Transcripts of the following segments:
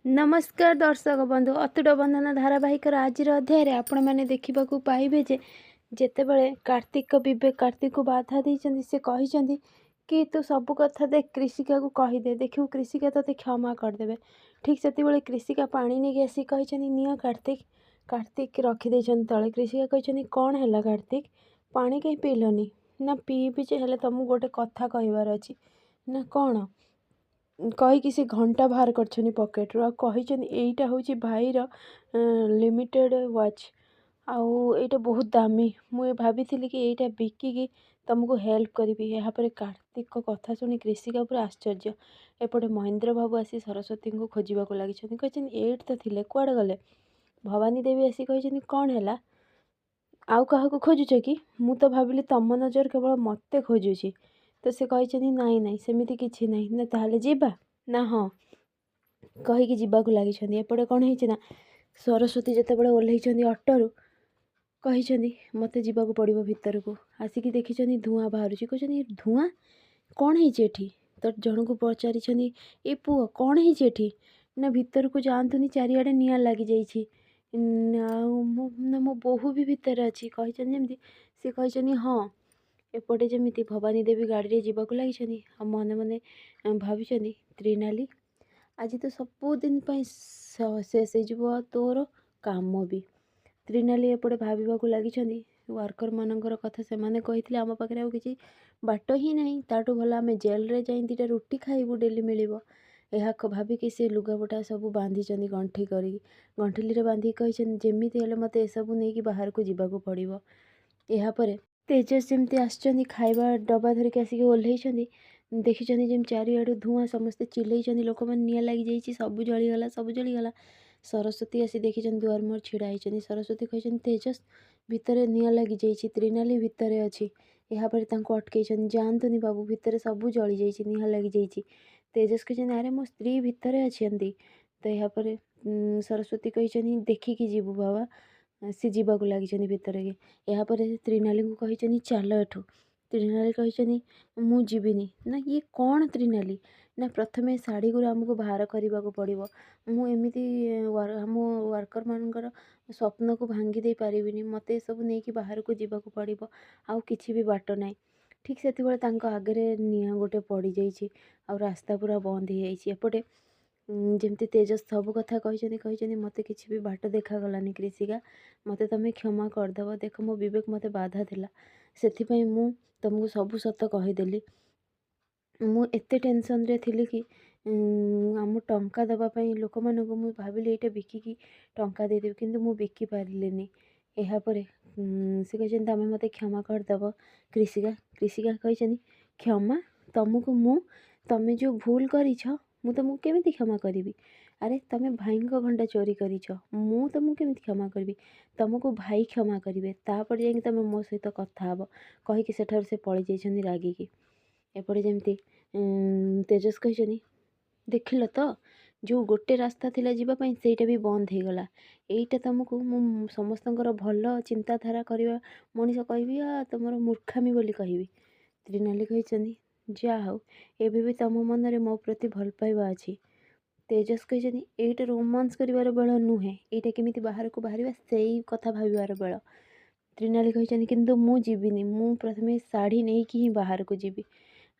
नमस्कार दर्शक बंधु अतुट बंधन धारावाहिकर आज अध्याय आपण मैंने देखा पाइबे जे जेतेबेले कार्तिक विवेक कार्तिक को बाधा देते से कहते कि तू सब कथा देख कृषिका को कहीदे देखू कृषिका ते क्षमा करदे। ठीक से कृषिका पानी नहीं आसी कही नियो कार्तिक कार्तिक रखिदे तले। कृषिका कहते कौन है कार्तिक पानी कहीं पीलनी ना पीबी जे तुमको गोटे कथा कहबार अच्छी ना कौन कहीकि से घंटा बाहर कर पकेट्रु आईटा हूँ भाईर लिमिटेड वाच आईटा बहुत दामी मुझे भाभी कि यहीटा बिकिकी तुमको हेल्प करी। यापर कार्तिक कथा शुणी कृषिका पूरा आश्चर्य। एपटे महेंद्र बाबू आसी सरस्वती को खोजा लगी कहते एट तो थे कुआड़े गले। भवानी देवी आसी कहते कौन है आउ क्या खोजुच कि मु तो भाविली तुम नजर केवल मत खोजुची तो से कहते नाई नाई सेमती किसी ना ना ताहले जीवा ना हाँ कहीकि जीवाक लगी। एपटे कौन है सरस्वती जितेबाला ओह्लैंट अटोरू कही मत जावाक पड़ो भितर को आसिक देखी धूआं बाहर कहते धूआं कौन है तो जन को पचारि ए पुओ कौन है ना भितर को जातुनी चारिआडे निआं लगी जाइए ना मो बोहू भी भितर अच्छी कहते सी कहते हाँ। एपटे जमी भवानी देवी गाड़ी जावाक लगी मन मन भावी त्रिनाली आज तो सबुदिन शेष हो तोर काम भी। त्रिनाली एपटे भाविबाकू लगी वर्कर मानकर कथा से माने कही आम पाखे किसी बाट ही ना ताठू भल आम जेल रे जाई दीटा रुटी खाइबू डेली मिल यह भाविकी सी लुगापटा सब बांधी गंठी कर गंठिली बांधिक कही जमी मत एसबू नहीं बाहर को जावाक पड़ो। यापर तेजस जमी आसुँच खाଇବା डब्बा धरिक आसिक ओह्लैंट देखी जमी चारिआडू धूआं समस्ते चिल्लैं लोक मैंने निआं लगी जाइए सब जलीगला सब जलीगला। सरस्वती आसी देखी दुआर मुहर छिड़ा होती सरस्वती कहते तेजस भितर निआं लगी जाइए त्रिनाली भितर अच्छी यापर अटकई जातुनी बाबू भितर सब जली जाइए निआं लगी जाइए। तेजस कहते अरे मो स्त्री भितर अच्छा तो यापर सरस्वती कहते देखिकी जीवु बाबा सी जावाक लगी भितर के। यापर त्रिनाली को कहते चल एठू त्रिनाली कहते मु जीविनी ना ये कौन त्रिनाली ना प्रथमे शाढ़ी गुरा आमको बाहर करने को पड़ो मुझे आम वर्कर मानकर स्वप्न को भांगी दे पारिनी मत सब नहीं बाहर को जावाक पड़ो आउ कि भी बाट ना। ठीक से आगे निआं गोटे पड़ जाइए आ रास्ता पूरा बंद हो जाइए। एपटे जमती तेजस सब कथा कहते मत किसी भी बाट देखागलानी कृषिका मत तुम्हें क्षमा करदेव देख मो विवेक मत बाधा देला से मु तुमको सब सत कहीदेली मु एते टेंशन रे थिली कि आम टंका देवाई लोक मानक मुझे भाविली ये बिकिकी टंका देदेवी किंतु मु बिकी पारिलेनी। यापर से कहते आम मत क्षमा करदेव कृषिका कृषिका कहते क्षमा तुमको मु तमें जो भूल कर मु तुमको केमिति क्षमा करी। अरे तुम भाई घंटा चोरी कर मु तुमको केमिति क्षमा करी तुमको भाई क्षमा करेंगे तापर जा तुम मो सहित कथा हे कहीकि सेठार से पलि जाइछन्ति रागिकी। एपटे जमती तेजस कहते देखिल तो जो गोटे रास्ता थिला जीवाई सेटा भी बंद हो गला यहीटा तुमको मु समस्त भल चिंताधारा करवा मनीष कह तुम मूर्खामी बोली कहि। त्रिनाली कहते जा हो एबे भी तुम मन में मो प्रति भल पाइबा अच्छी। तेजस कहते यहीटा रोमांस कर बेल नुहे यहाँ केमी बाहर को बाहर से कथा भाबार बेल। त्रिनाली कहते किंतु मु जीविनी मु प्रथमे शाढ़ी नहीं कि बाहर को जीवी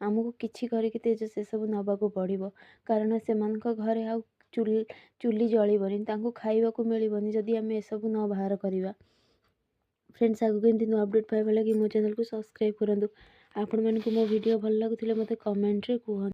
आमको किसी करके तेजस से सब नवाक पड़ो कारण से घरे आ चुली जलबनी खाइबा को मिलबनी जदि आम एसबू न बाहर करवा। फ्रेंड्स आगे एमती नुआ अपडेट पाइबा लगी मो चैनल को सब्सक्राइब करूँ। आपण मानक मो वीडियो भल लगुले मत कमेंट रे कहूँ।